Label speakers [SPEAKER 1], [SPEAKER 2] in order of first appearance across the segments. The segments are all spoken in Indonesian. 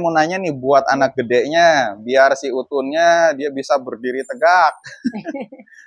[SPEAKER 1] Mau nanya nih buat anak gedenya, biar si Utunnya dia bisa berdiri tegak.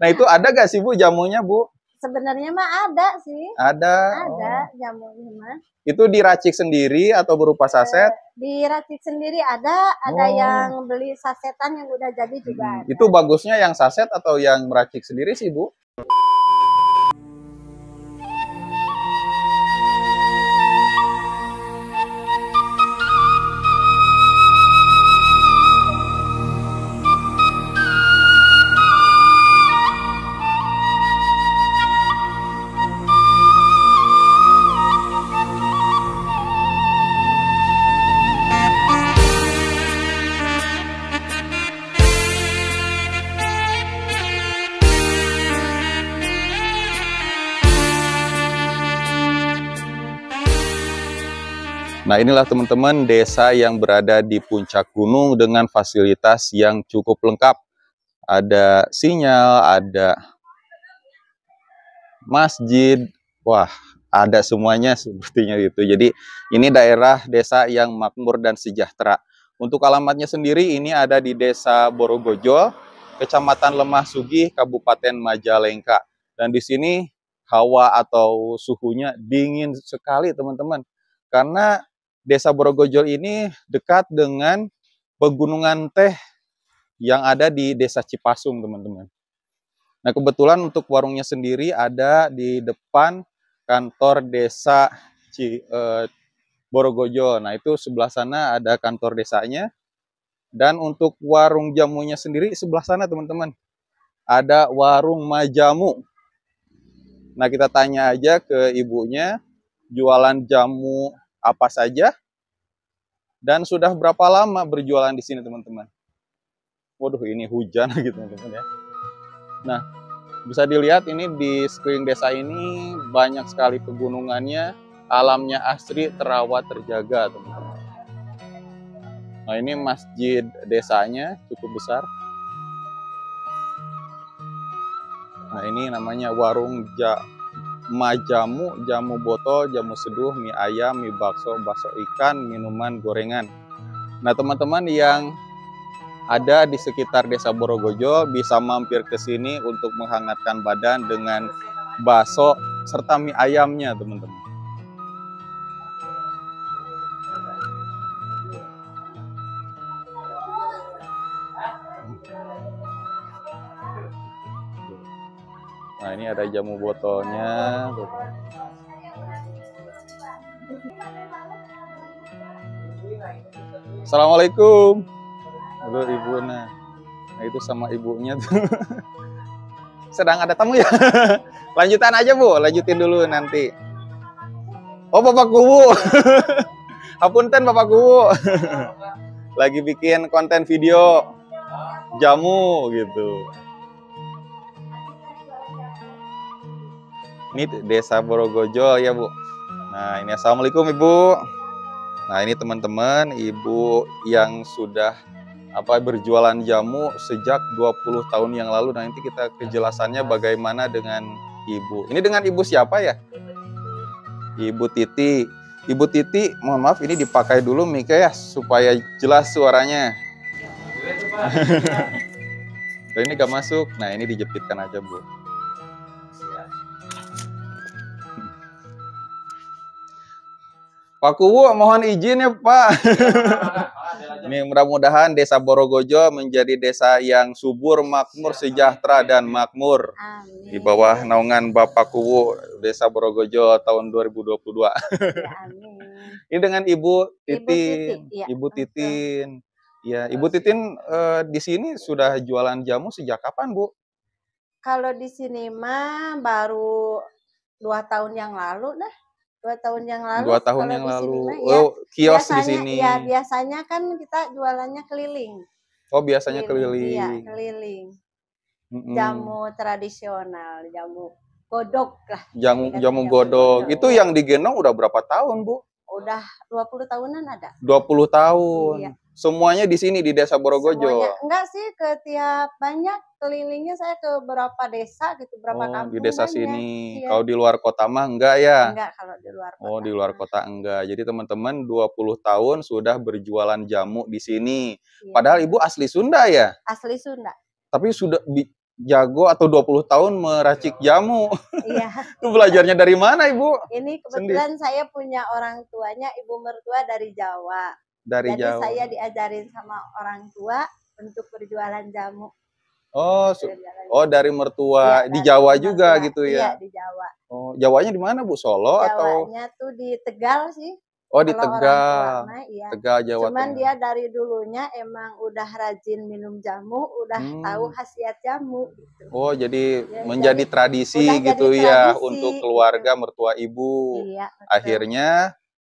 [SPEAKER 1] Nah itu ada gak sih Bu jamunya Bu?
[SPEAKER 2] Sebenarnya mah ada sih.
[SPEAKER 1] Ada.
[SPEAKER 2] Ada jamunya mah.
[SPEAKER 1] Itu diracik sendiri atau berupa saset?
[SPEAKER 2] Diracik sendiri ada yang beli sasetan yang udah jadi juga ada.
[SPEAKER 1] Itu bagusnya yang saset atau yang meracik sendiri sih Bu? Nah inilah teman-teman desa yang berada di puncak gunung dengan fasilitas yang cukup lengkap. Ada sinyal, ada masjid, wah ada semuanya sepertinya itu. Jadi ini daerah desa yang makmur dan sejahtera. Untuk alamatnya sendiri ini ada di Desa Borogojol, Kecamatan Lemah Sugih, Kabupaten Majalengka. Dan di sini hawa atau suhunya dingin sekali teman-teman. Karena Desa Borogojol ini dekat dengan pegunungan teh yang ada di Desa Cipasung, teman-teman. Nah, kebetulan untuk warungnya sendiri ada di depan kantor Desa Borogojol. Nah, itu sebelah sana ada kantor desanya. Dan untuk warung jamunya sendiri sebelah sana, teman-teman. Ada warung Majamu. Nah, kita tanya aja ke ibunya, jualan jamu apa saja, dan sudah berapa lama berjualan di sini teman-teman. Waduh ini hujan gitu teman-teman ya. Nah bisa dilihat ini di sekeliling desa ini banyak sekali pegunungannya, alamnya asri, terawat, terjaga teman-teman. Nah ini masjid desanya cukup besar. Nah ini namanya warung Majamu, jamu botol, jamu seduh, mie ayam, mie bakso, bakso ikan, minuman gorengan. Nah teman-teman yang ada di sekitar Desa Borogojol bisa mampir ke sini untuk menghangatkan badan dengan bakso serta mie ayamnya teman-teman. Nah ini ada jamu botolnya. Assalamualaikum. Halo ibu. Nah itu sama ibunya tuh. Sedang ada tamu ya. Lanjutan aja Bu, lanjutin dulu nanti. Oh Bapak Kuwu. Hapunten Bapak Kuwu. Lagi bikin konten video jamu gitu. Ini Desa Borogojol ya Bu. Nah ini assalamualaikum Ibu. Nah ini teman-teman ibu yang sudah berjualan jamu sejak 20 tahun yang lalu. Nah nanti kita kejelasannya bagaimana dengan ibu. Ini dengan ibu siapa ya? Ibu Titi. Ibu Titi, mohon maaf ini dipakai dulu mic ya supaya jelas suaranya. Ini gak masuk. Nah ini dijepitkan aja Bu. Pak Kuwu mohon izin ya Pak. Ini mudah-mudahan Desa Borogojol menjadi desa yang subur, makmur, sejahtera dan makmur. Amin. Di bawah naungan Bapak Kuwu Desa Borogojol tahun 2022. Ya, amin. Ini dengan Ibu Titin. Ibu Titin. Ya, Ibu Titin di sini sudah jualan jamu sejak kapan Bu?
[SPEAKER 2] Kalau di sini mah baru 2 tahun yang lalu dah. 2 tahun yang lalu.
[SPEAKER 1] 2 tahun yang lalu.
[SPEAKER 2] Oh,
[SPEAKER 1] kios
[SPEAKER 2] biasanya,
[SPEAKER 1] di sini.
[SPEAKER 2] Ya, biasanya kan kita jualannya keliling.
[SPEAKER 1] Oh, biasanya keliling.
[SPEAKER 2] Iya, keliling. Jamu tradisional, jamu godok lah.
[SPEAKER 1] Jamu godok. Itu yang digendong udah berapa tahun, Bu?
[SPEAKER 2] Udah 20 tahunan ada.
[SPEAKER 1] 20 tahun. Iya. Semuanya di sini di Desa Borogojo.
[SPEAKER 2] Semuanya. Enggak sih, ke tiap banyak kelilingnya saya ke beberapa desa gitu, berapa
[SPEAKER 1] Oh,
[SPEAKER 2] kampung
[SPEAKER 1] di desa
[SPEAKER 2] banyak.
[SPEAKER 1] sini.
[SPEAKER 2] Iya.
[SPEAKER 1] Kalau di luar kota mah enggak ya?
[SPEAKER 2] Enggak kalau di luar
[SPEAKER 1] Oh,
[SPEAKER 2] kota.
[SPEAKER 1] di luar kota enggak. Jadi teman-teman 20 tahun sudah berjualan jamu di sini.
[SPEAKER 2] Iya.
[SPEAKER 1] Padahal Ibu asli Sunda ya?
[SPEAKER 2] Asli Sunda.
[SPEAKER 1] Tapi sudah jago atau 20 tahun meracik jamu.
[SPEAKER 2] Iya.
[SPEAKER 1] Itu belajarnya dari mana, Ibu?
[SPEAKER 2] Ini kebetulan saya punya orang tuanya, ibu mertua dari Jawa.
[SPEAKER 1] Dari
[SPEAKER 2] Jadi
[SPEAKER 1] Jawa.
[SPEAKER 2] saya diajarin sama orang tua untuk berjualan jamu.
[SPEAKER 1] Oh, dari mertua
[SPEAKER 2] Iya,
[SPEAKER 1] di
[SPEAKER 2] dari
[SPEAKER 1] Jawa
[SPEAKER 2] mertua.
[SPEAKER 1] juga gitu
[SPEAKER 2] Iya,
[SPEAKER 1] ya?
[SPEAKER 2] di Jawa.
[SPEAKER 1] Oh, Jawanya di mana, Bu? Solo atau?
[SPEAKER 2] Jawanya tuh di Tegal sih.
[SPEAKER 1] Oh, di
[SPEAKER 2] Kalau orang
[SPEAKER 1] Tegal.
[SPEAKER 2] tua mah, iya.
[SPEAKER 1] Tegal, Jawa
[SPEAKER 2] Cuman
[SPEAKER 1] Tengah.
[SPEAKER 2] dia dari dulunya emang udah rajin minum jamu, udah tahu khasiat jamu gitu.
[SPEAKER 1] Oh, jadi
[SPEAKER 2] Ya,
[SPEAKER 1] menjadi
[SPEAKER 2] jadi
[SPEAKER 1] tradisi
[SPEAKER 2] udah
[SPEAKER 1] gitu
[SPEAKER 2] jadi
[SPEAKER 1] ya
[SPEAKER 2] tradisi,
[SPEAKER 1] untuk keluarga mertua Ibu.
[SPEAKER 2] Iya, betul.
[SPEAKER 1] Akhirnya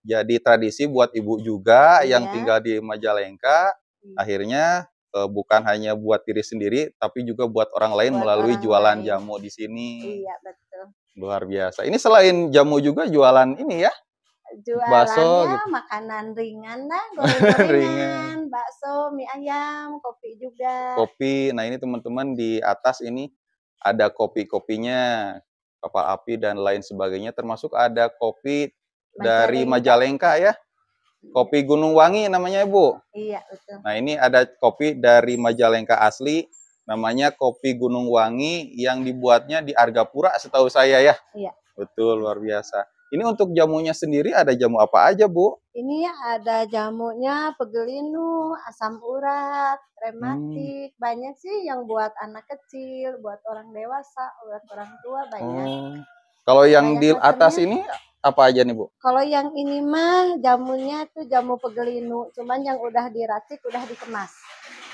[SPEAKER 1] jadi tradisi buat Ibu juga yang
[SPEAKER 2] Iya.
[SPEAKER 1] tinggal di Majalengka.
[SPEAKER 2] Iya.
[SPEAKER 1] Akhirnya bukan hanya buat diri sendiri, tapi juga buat orang lain
[SPEAKER 2] Buat
[SPEAKER 1] melalui
[SPEAKER 2] orang
[SPEAKER 1] jualan
[SPEAKER 2] lain.
[SPEAKER 1] jamu di sini.
[SPEAKER 2] Iya, betul.
[SPEAKER 1] Luar biasa. Ini selain jamu juga jualan ini ya? Bakso
[SPEAKER 2] Jualannya
[SPEAKER 1] gitu.
[SPEAKER 2] makanan ringan lah, goreng-gorengan, bakso, mie ayam, kopi juga.
[SPEAKER 1] Kopi. Nah, ini teman-teman di atas ini ada kopi-kopinya, kapal api dan lain sebagainya, termasuk ada kopi dari Majalengka ya. Kopi Gunung Wangi namanya, Bu.
[SPEAKER 2] Iya, betul.
[SPEAKER 1] Nah, ini ada kopi dari Majalengka asli, namanya kopi Gunung Wangi yang dibuatnya di Argapura setahu saya ya.
[SPEAKER 2] Iya.
[SPEAKER 1] Betul, luar biasa. Ini untuk jamunya sendiri ada jamu apa aja, Bu?
[SPEAKER 2] Ini ada jamunya pegelinu, asam urat, rematik, banyak sih yang buat anak kecil, buat orang dewasa, buat orang tua banyak.
[SPEAKER 1] Kalau yang
[SPEAKER 2] Banyak
[SPEAKER 1] di atas
[SPEAKER 2] macamnya.
[SPEAKER 1] ini apa aja nih, Bu?
[SPEAKER 2] Kalau yang ini mah jamunya tuh jamu pegelinu, cuman yang udah diracik, udah dikemas.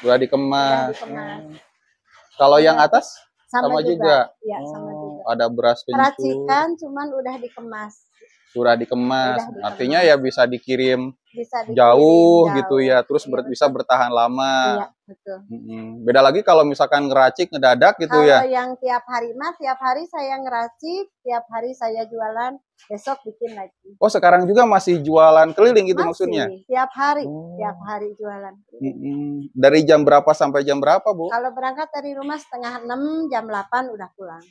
[SPEAKER 1] Udah dikemas.
[SPEAKER 2] Udah dikemas.
[SPEAKER 1] Kalau yang atas
[SPEAKER 2] sama juga. Iya,
[SPEAKER 1] Oh,
[SPEAKER 2] sama juga.
[SPEAKER 1] ada beras kencur.
[SPEAKER 2] Racikan cuman udah dikemas.
[SPEAKER 1] Sudah dikemas.
[SPEAKER 2] Udah dikemas.
[SPEAKER 1] Artinya ya bisa dikirim,
[SPEAKER 2] Bisa dikirim
[SPEAKER 1] jauh gitu ya, terus
[SPEAKER 2] Iya,
[SPEAKER 1] bisa bertahan lama.
[SPEAKER 2] Iya, betul.
[SPEAKER 1] Beda lagi kalau misalkan ngeracik ngedadak gitu
[SPEAKER 2] Kalau
[SPEAKER 1] ya.
[SPEAKER 2] yang tiap hari mah, tiap hari saya ngeracik, tiap hari saya jualan, besok bikin lagi.
[SPEAKER 1] Oh, sekarang juga masih jualan keliling gitu
[SPEAKER 2] Masih,
[SPEAKER 1] maksudnya?
[SPEAKER 2] tiap hari jualan.
[SPEAKER 1] Dari jam berapa sampai jam berapa, Bu?
[SPEAKER 2] Kalau berangkat dari rumah 5:30, jam 8 udah pulang.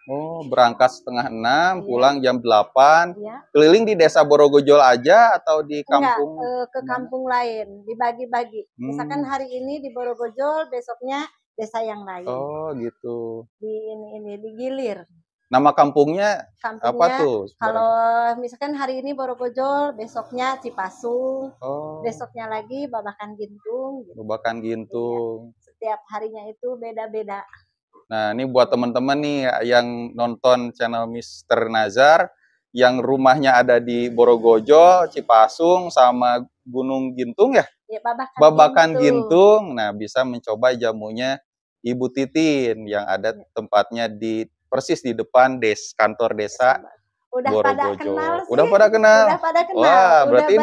[SPEAKER 1] Oh, berangkat 5:30,
[SPEAKER 2] Iya.
[SPEAKER 1] pulang jam 8.
[SPEAKER 2] Iya.
[SPEAKER 1] Keliling di Desa Borogojol aja atau di kampung?
[SPEAKER 2] Enggak, ke kampung lain, dibagi-bagi. Misalkan hari ini di Borogojol, besoknya desa yang lain.
[SPEAKER 1] Oh, gitu.
[SPEAKER 2] Ini digilir.
[SPEAKER 1] Nama kampungnya apa
[SPEAKER 2] Kampungnya,
[SPEAKER 1] tuh?
[SPEAKER 2] kalau misalkan hari ini Borogojol, besoknya Cipasung,
[SPEAKER 1] Oh,
[SPEAKER 2] besoknya lagi Babakan Gintung. Gitu.
[SPEAKER 1] Babakan Gintung.
[SPEAKER 2] Iya. Setiap harinya itu beda-beda.
[SPEAKER 1] Nah, ini buat teman-teman nih yang nonton channel Mr. Nazar, yang rumahnya ada di Borogojo, Cipasung, sama Gunung Gintung ya?
[SPEAKER 2] Ya,
[SPEAKER 1] Babakan Gintung. Nah, bisa mencoba jamunya Ibu Titin yang ada tempatnya di persis di depan kantor desa
[SPEAKER 2] udah
[SPEAKER 1] Borogojo.
[SPEAKER 2] pada kenal sih.
[SPEAKER 1] Udah pada kenal.
[SPEAKER 2] Udah pada kenal.
[SPEAKER 1] Wah, berarti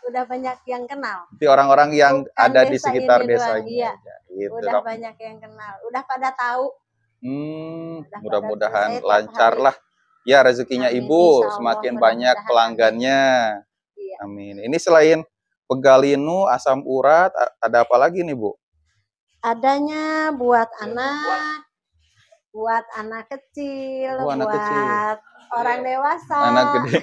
[SPEAKER 2] udah banyak yang kenal.
[SPEAKER 1] Berarti orang-orang yang
[SPEAKER 2] Bukan
[SPEAKER 1] ada di sekitar desa ini.
[SPEAKER 2] Iya.
[SPEAKER 1] Gitu,
[SPEAKER 2] udah banyak yang kenal. Udah pada tahu.
[SPEAKER 1] Mudah-mudahan lancar lah. Ya, rezekinya
[SPEAKER 2] Amin,
[SPEAKER 1] Ibu
[SPEAKER 2] Allah,
[SPEAKER 1] semakin banyak pelanggannya.
[SPEAKER 2] Iya.
[SPEAKER 1] Amin. Ini selain pegalinu, asam urat, ada apa lagi nih, Bu?
[SPEAKER 2] Adanya buat anak kecil,
[SPEAKER 1] anak
[SPEAKER 2] buat
[SPEAKER 1] kecil.
[SPEAKER 2] orang dewasa.
[SPEAKER 1] Anak gede.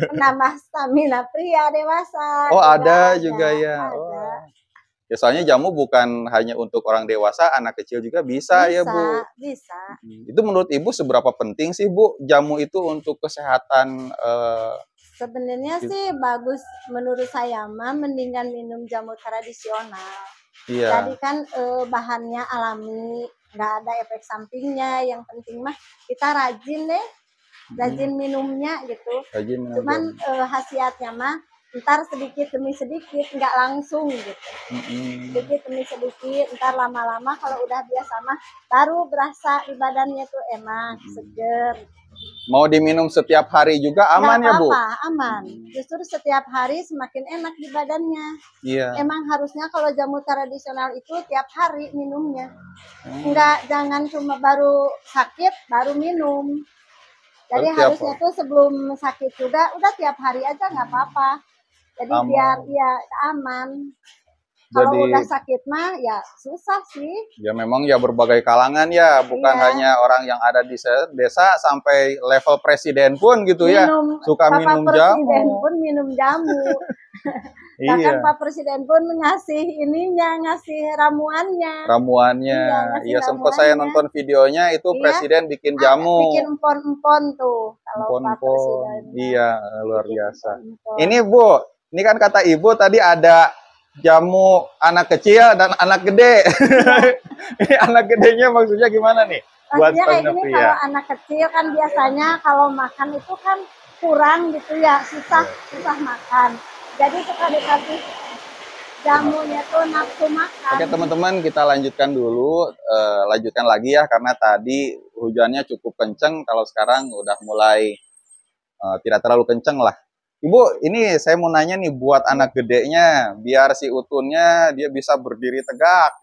[SPEAKER 2] Penambah stamina pria dewasa.
[SPEAKER 1] Oh, ada juga ya.
[SPEAKER 2] Ada.
[SPEAKER 1] Oh. Ya, soalnya jamu bukan hanya untuk orang dewasa, anak kecil juga bisa ya, Bu?
[SPEAKER 2] Bisa.
[SPEAKER 1] Itu menurut Ibu seberapa penting sih, Bu, jamu itu untuk kesehatan?
[SPEAKER 2] Sebenarnya sih bagus menurut saya mah, mendingan minum jamu tradisional.
[SPEAKER 1] Iya.
[SPEAKER 2] Jadi kan bahannya alami, nggak ada efek sampingnya. Yang penting mah kita rajin deh, rajin minumnya gitu.
[SPEAKER 1] Rajin minum.
[SPEAKER 2] Cuman khasiatnya mah ntar sedikit demi sedikit, nggak langsung gitu. Sedikit demi sedikit, ntar lama-lama kalau udah biasa mah baru berasa di badannya tuh enak, seger.
[SPEAKER 1] Mau diminum setiap hari juga aman ya, Bu?
[SPEAKER 2] Aman. Justru setiap hari semakin enak di badannya.
[SPEAKER 1] Iya.
[SPEAKER 2] Emang harusnya kalau jamu tradisional itu tiap hari minumnya. Jangan cuma baru sakit baru minum. Jadi harusnya tuh sebelum sakit juga udah tiap hari aja nggak apa-apa. Jadi biar ya aman. Kalau
[SPEAKER 1] Jadi
[SPEAKER 2] udah sakit mah ya susah sih.
[SPEAKER 1] ya memang ya berbagai kalangan ya, bukan
[SPEAKER 2] Iya.
[SPEAKER 1] hanya orang yang ada di desa, sampai level presiden pun gitu ya, suka
[SPEAKER 2] Bapak
[SPEAKER 1] minum
[SPEAKER 2] Presiden
[SPEAKER 1] jamu.
[SPEAKER 2] pun minum jamu. Bahkan
[SPEAKER 1] Iya,
[SPEAKER 2] Pak Presiden pun ngasih ininya, ngasih ramuannya.
[SPEAKER 1] ramuannya.
[SPEAKER 2] Iya, ngasih
[SPEAKER 1] Iya, sempat saya
[SPEAKER 2] ramuannya.
[SPEAKER 1] nonton videonya itu
[SPEAKER 2] Iya,
[SPEAKER 1] presiden bikin jamu.
[SPEAKER 2] bikin empon-empon tuh kalau Pak
[SPEAKER 1] Empon-empon.
[SPEAKER 2] Presidennya.
[SPEAKER 1] Iya, luar
[SPEAKER 2] Bikin
[SPEAKER 1] biasa.
[SPEAKER 2] empon-empon.
[SPEAKER 1] Ini Bu, ini kan kata Ibu tadi ada jamu anak kecil dan anak gede. Ini anak gedenya maksudnya gimana nih? Buat
[SPEAKER 2] Maksudnya kayak
[SPEAKER 1] stamina
[SPEAKER 2] gini,
[SPEAKER 1] pria.
[SPEAKER 2] kalau anak kecil kan biasanya kalau makan itu kan kurang gitu ya, susah makan. Jadi suka dikasih jamunya tuh nafsu makan.
[SPEAKER 1] Oke teman-teman, kita lanjutkan dulu, lanjutkan lagi ya, karena tadi hujannya cukup kenceng. Kalau sekarang udah mulai tidak terlalu kenceng lah. Ibu, ini saya mau nanya nih, buat anak gedenya, biar si utunnya dia bisa berdiri tegak.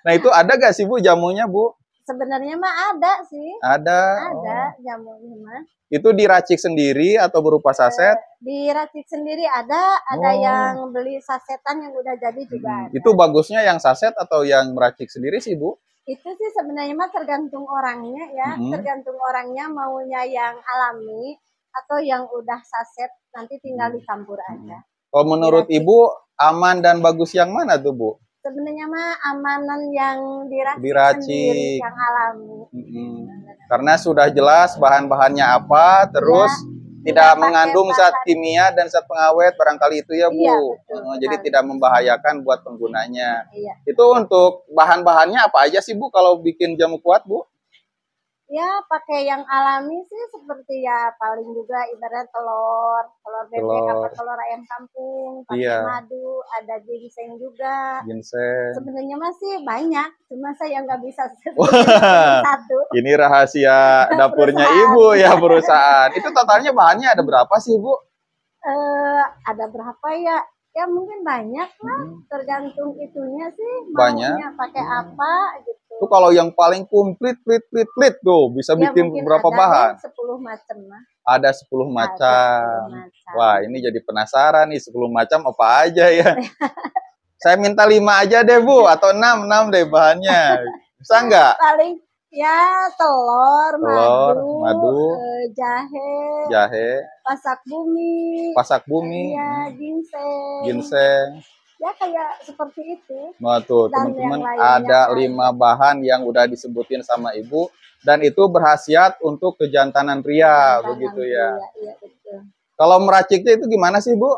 [SPEAKER 1] Nah itu ada gak sih Bu jamunya Bu?
[SPEAKER 2] Sebenarnya mah ada sih.
[SPEAKER 1] Ada.
[SPEAKER 2] Ada
[SPEAKER 1] Oh.
[SPEAKER 2] jamunya mah.
[SPEAKER 1] Itu diracik sendiri atau berupa saset?
[SPEAKER 2] Diracik sendiri ada yang beli sasetan yang udah jadi juga ada.
[SPEAKER 1] Itu bagusnya yang saset atau yang meracik sendiri sih Bu?
[SPEAKER 2] Itu sih sebenarnya mah tergantung orangnya ya, tergantung orangnya maunya yang alami atau yang udah saset, nanti tinggal dicampur aja.
[SPEAKER 1] Kalau menurut Ibu aman dan bagus yang mana tuh Bu?
[SPEAKER 2] Sebenarnya mah amanan yang diracik sendiri, yang alami.
[SPEAKER 1] Karena sudah jelas bahan-bahannya apa, terus tidak mengandung zat kimia dan zat pengawet, barangkali itu ya Bu.
[SPEAKER 2] Iya, betul,
[SPEAKER 1] jadi tidak membahayakan buat penggunanya.
[SPEAKER 2] Iya.
[SPEAKER 1] Itu untuk bahan-bahannya apa aja sih Bu kalau bikin jamu kuat Bu?
[SPEAKER 2] Ya pakai yang alami sih, seperti ya paling juga ibarat telur bebek apa telur ayam kampung, pakai madu, ada ginseng juga.
[SPEAKER 1] Ginseng.
[SPEAKER 2] Sebenarnya masih banyak, cuma saya nggak bisa
[SPEAKER 1] satu. Ini rahasia dapurnya Ibu ya, perusahaan. Itu totalnya bahannya ada berapa sih Bu?
[SPEAKER 2] Ada berapa ya? Ya mungkin banyak lah, tergantung itunya sih.
[SPEAKER 1] Banyak.
[SPEAKER 2] Pakai apa gitu.
[SPEAKER 1] Itu kalau yang paling komplit tuh bisa
[SPEAKER 2] ya,
[SPEAKER 1] bikin berapa bahan?
[SPEAKER 2] 10 macam lah.
[SPEAKER 1] Ada 10 macam. Wah, ini jadi penasaran nih 10 macam apa aja ya. Saya minta 5 aja deh Bu, atau 6 deh bahannya. Bisa nggak?
[SPEAKER 2] Paling ya telur, madu, jahe, pasak bumi, ya ginseng. Ya kayak seperti itu.
[SPEAKER 1] Nah tuh teman-teman, ada 5 bahan yang udah disebutin sama Ibu, dan itu berkhasiat untuk kejantanan pria, begitu ya.
[SPEAKER 2] Iya, betul.
[SPEAKER 1] Kalau meraciknya itu gimana sih Bu?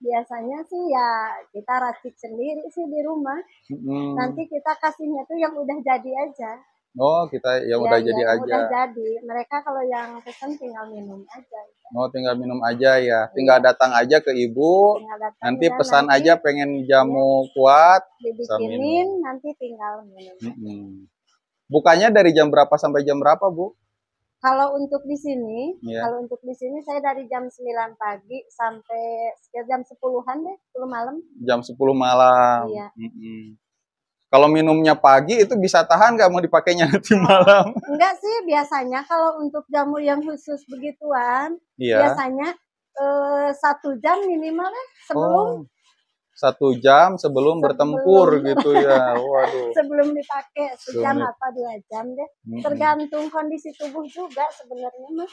[SPEAKER 2] Biasanya sih ya kita racik sendiri sih di rumah. Nanti kita kasihnya tuh yang udah jadi aja.
[SPEAKER 1] Oh, kita yang udah jadi aja.
[SPEAKER 2] Udah jadi. Mereka kalau yang pesen tinggal minum aja.
[SPEAKER 1] Oh, tinggal minum aja ya. Tinggal datang aja ke Ibu. Nanti pesan aja pengen jamu kuat.
[SPEAKER 2] Dibikinin, nanti tinggal minum.
[SPEAKER 1] Bukanya dari jam berapa sampai jam berapa, Bu?
[SPEAKER 2] Kalau untuk di sini, saya dari jam 9 pagi sampai sekitar jam 10-an deh, 10 malam.
[SPEAKER 1] Jam 10 malam.
[SPEAKER 2] Iya.
[SPEAKER 1] Kalau minumnya pagi itu bisa tahan nggak mau dipakainya nanti malam?
[SPEAKER 2] Enggak sih, biasanya kalau untuk jamu yang khusus begituan, biasanya 1 jam minimal sebelum.
[SPEAKER 1] 1 jam sebelum bertempur gitu ya. Waduh.
[SPEAKER 2] Sebelum dipakai sejam apa 2 jam deh. Tergantung kondisi tubuh juga sebenarnya mah.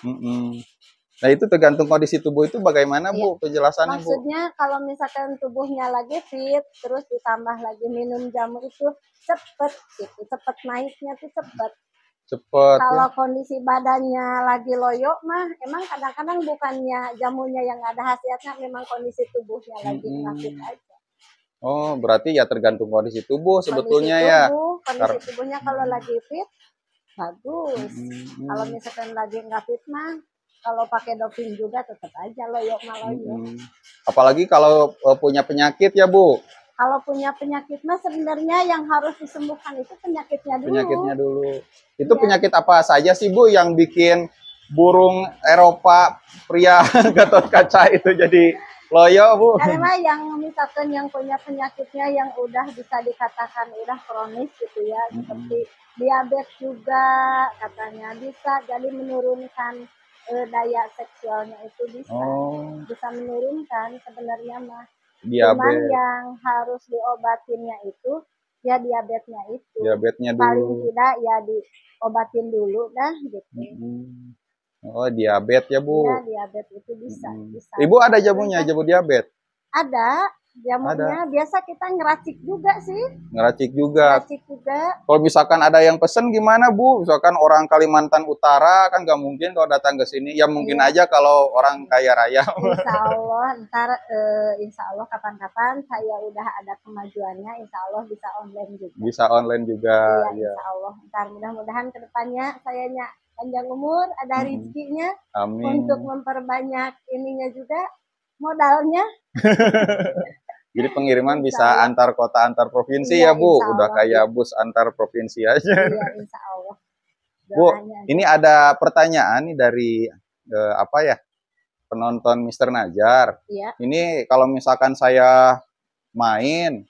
[SPEAKER 1] Nah itu tergantung kondisi tubuh itu bagaimana Bu penjelasannya Bu?
[SPEAKER 2] Maksudnya kalau misalkan tubuhnya lagi fit, terus ditambah lagi minum jamu itu cepet gitu, cepet naiknya tuh cepet. Kalau kondisi badannya lagi loyo mah, emang kadang-kadang bukannya jamunya yang ada khasiatnya, memang kondisi tubuhnya lagi nggak fit aja.
[SPEAKER 1] Oh berarti ya tergantung kondisi tubuh sebetulnya ya.
[SPEAKER 2] Kondisi tubuhnya kalau lagi fit bagus. Kalau misalkan lagi nggak fit mah, kalau pakai doping juga tetap aja loyo.
[SPEAKER 1] Apalagi kalau punya penyakit ya Bu.
[SPEAKER 2] Kalau punya penyakit mah sebenarnya yang harus disembuhkan itu penyakitnya dulu.
[SPEAKER 1] Itu penyakit apa saja sih Bu yang bikin burung Eropa pria Gatot Kaca itu jadi loyo Bu?
[SPEAKER 2] Karena yang misalkan yang punya penyakitnya yang udah bisa dikatakan udah kronis gitu ya, seperti diabetes juga katanya bisa jadi menurunkan daya seksualnya itu bisa menurunkan sebenarnya mah. Cuman
[SPEAKER 1] Diabetes.
[SPEAKER 2] yang harus diobatinnya itu ya diabetesnya itu.
[SPEAKER 1] Diabetesnya
[SPEAKER 2] Paling
[SPEAKER 1] dulu.
[SPEAKER 2] tidak ya diobatin dulu dah gitu.
[SPEAKER 1] Oh, diabetes ya, Bu.
[SPEAKER 2] Iya, diabetes itu bisa.
[SPEAKER 1] Ibu ada jamunya, jamu diabetes?
[SPEAKER 2] Ada jamunya. Biasa kita ngeracik juga sih.
[SPEAKER 1] Ngeracik juga.
[SPEAKER 2] Ngeracik juga.
[SPEAKER 1] Kalau misalkan ada yang pesen gimana, Bu? Misalkan orang Kalimantan Utara kan nggak mungkin kalau datang ke sini. Ya mungkin aja kalau orang kaya raya.
[SPEAKER 2] Insya Allah ntar insya Allah kapan-kapan saya udah ada kemajuannya, insya Allah bisa online juga.
[SPEAKER 1] Bisa online juga.
[SPEAKER 2] Iya, insya Allah. Ntar mudah-mudahan kedepannya sayanya panjang umur, ada rezekinya.
[SPEAKER 1] Amin.
[SPEAKER 2] Untuk memperbanyak ininya juga modalnya.
[SPEAKER 1] Jadi pengiriman bisa antar kota, antar provinsi ya, Bu. Udah kayak bus antar provinsi aja.
[SPEAKER 2] Iya, insya Allah.
[SPEAKER 1] Bu, ini ada pertanyaan nih dari penonton Mr. Najar.
[SPEAKER 2] Iya.
[SPEAKER 1] Ini kalau misalkan saya main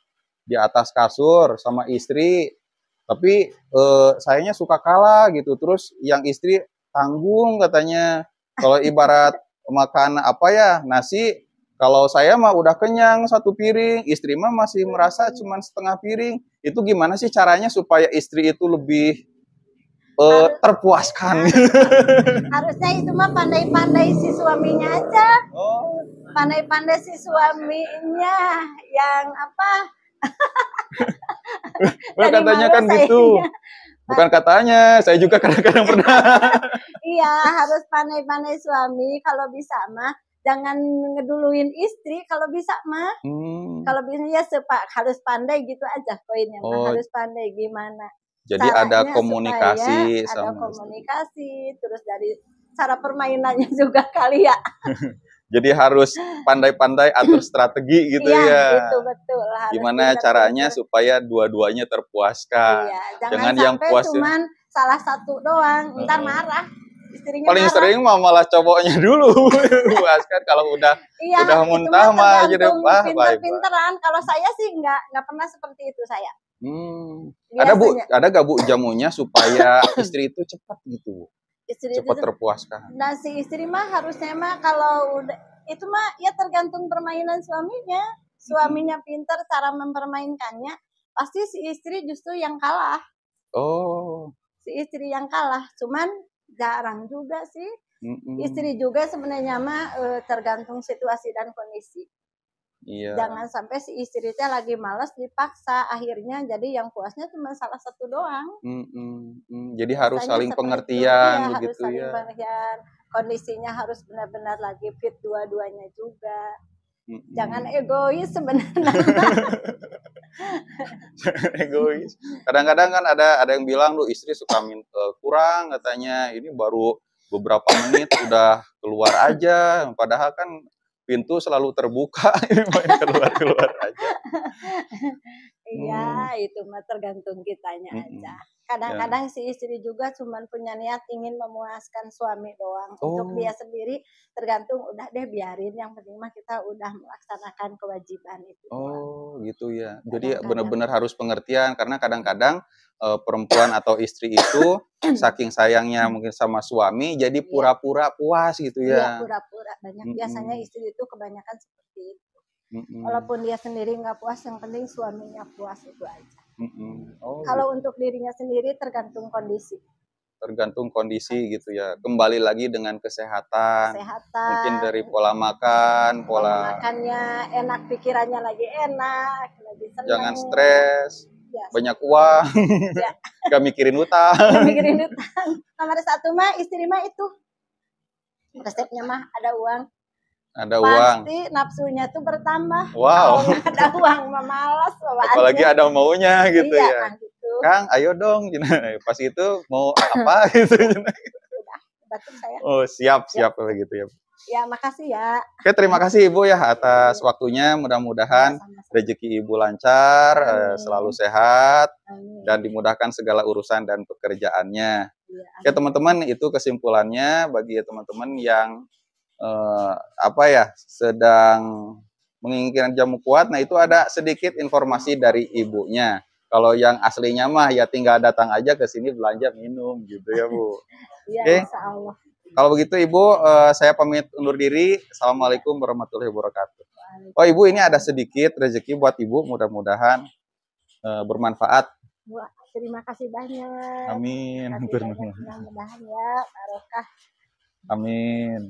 [SPEAKER 1] di atas kasur sama istri, tapi sayanya suka kalah gitu. Terus yang istri tanggung katanya. Kalau ibarat makan nasi, kalau saya mah udah kenyang satu piring, istri mah masih merasa cuma setengah piring. Itu gimana sih caranya supaya istri itu lebih terpuaskan?
[SPEAKER 2] Harusnya itu mah pandai-pandai si suaminya aja. Pandai-pandai si suaminya yang apa?
[SPEAKER 1] Katanya kan gitu. Bukan katanya, saya juga kadang-kadang pernah.
[SPEAKER 2] Iya, harus pandai-pandai suami. Kalau bisa mah jangan ngeduluin istri. Kalau bisa mah, kalau bisa ya harus pandai gitu aja poinnya. Harus pandai gimana.
[SPEAKER 1] Jadi ada komunikasi,
[SPEAKER 2] ada komunikasi. Terus dari cara permainannya juga kali ya.
[SPEAKER 1] Jadi harus pandai-pandai atur strategi gitu ya.
[SPEAKER 2] Itu betul.
[SPEAKER 1] Gimana caranya supaya dua-duanya terpuaskan.
[SPEAKER 2] Iya,
[SPEAKER 1] jangan yang puas
[SPEAKER 2] cuman salah satu doang, ntar marah. Istrinya
[SPEAKER 1] paling
[SPEAKER 2] marah.
[SPEAKER 1] Sering malah cowoknya dulu puaskan. Kalau udah muntah mah jadi
[SPEAKER 2] pinter-pinteran. Kalau saya sih nggak pernah seperti itu saya.
[SPEAKER 1] Ada gak Bu jamunya supaya istri itu cepat gitu? Cepat terpuaskan.
[SPEAKER 2] Nah, si istri mah harusnya mah kalau udah itu mah ya tergantung permainan suaminya. Suaminya pintar cara mempermainkannya, pasti si istri justru yang kalah. Si istri yang kalah, cuman jarang juga sih. Istri juga sebenarnya mah tergantung situasi dan kondisi.
[SPEAKER 1] Iya.
[SPEAKER 2] Jangan sampai si istrinya lagi malas dipaksa, akhirnya jadi yang puasnya cuma salah satu doang.
[SPEAKER 1] Jadi harus saling pengertian begitu
[SPEAKER 2] harus saling
[SPEAKER 1] ya.
[SPEAKER 2] Pengertian. Kondisinya harus benar-benar lagi fit dua-duanya juga. Jangan egois sebenarnya.
[SPEAKER 1] Egois. Kadang-kadang kan ada yang bilang lu istri suka kurang katanya. Ini baru beberapa menit udah keluar aja, padahal kan pintu selalu terbuka, ini main keluar aja.
[SPEAKER 2] Iya, itu mah tergantung kitanya aja. Kadang-kadang si istri juga cuma punya niat ingin memuaskan suami doang. Untuk dia sendiri tergantung udah deh biarin, yang penting mah kita udah melaksanakan kewajiban itu.
[SPEAKER 1] Gitu ya. Jadi benar-benar harus pengertian, karena kadang-kadang perempuan atau istri itu saking sayangnya mungkin sama suami jadi pura-pura puas gitu ya.
[SPEAKER 2] Iya, pura-pura. Banyak biasanya istri itu kebanyakan seperti itu. Walaupun dia sendiri nggak puas, yang penting suaminya puas, itu aja. Kalau untuk dirinya sendiri tergantung kondisi.
[SPEAKER 1] Tergantung kondisi gitu ya. Kembali lagi dengan kesehatan. Mungkin dari pola makan, pola
[SPEAKER 2] makannya enak, pikirannya lagi enak, lagi senang.
[SPEAKER 1] Jangan stres. Banyak uang, gak mikirin utang.
[SPEAKER 2] Nomor satu mah istri mah itu resepnya mah ada uang.
[SPEAKER 1] Ada uang.
[SPEAKER 2] Pasti nafsunya tuh bertambah.
[SPEAKER 1] Wow.
[SPEAKER 2] Kalau ada uang mah malas bawaannya.
[SPEAKER 1] Apalagi ada maunya gitu ya.
[SPEAKER 2] Gitu.
[SPEAKER 1] Kang, ayo dong. Pas itu mau apa gitu.
[SPEAKER 2] Batuk saya.
[SPEAKER 1] Siap gitu ya.
[SPEAKER 2] Ya, makasih ya.
[SPEAKER 1] Oke, terima kasih Ibu ya atas waktunya. Mudah-mudahan rezeki Ibu lancar, selalu sehat, dan dimudahkan segala urusan dan pekerjaannya. Oke, teman-teman, itu kesimpulannya bagi teman-teman yang sedang menginginkan jamu kuat. Nah, itu ada sedikit informasi dari ibunya. Kalau yang aslinya mah ya tinggal datang aja ke sini belanja minum gitu ya Bu.
[SPEAKER 2] Iya, insya Allah.
[SPEAKER 1] Kalau begitu Ibu, saya pamit undur diri. Assalamualaikum warahmatullahi wabarakatuh. Oh Ibu, ini ada sedikit rezeki buat Ibu, mudah-mudahan bermanfaat.
[SPEAKER 2] Wah, terima kasih banyak.
[SPEAKER 1] Amin.
[SPEAKER 2] Mudah-mudahan ya barokah.
[SPEAKER 1] Amin.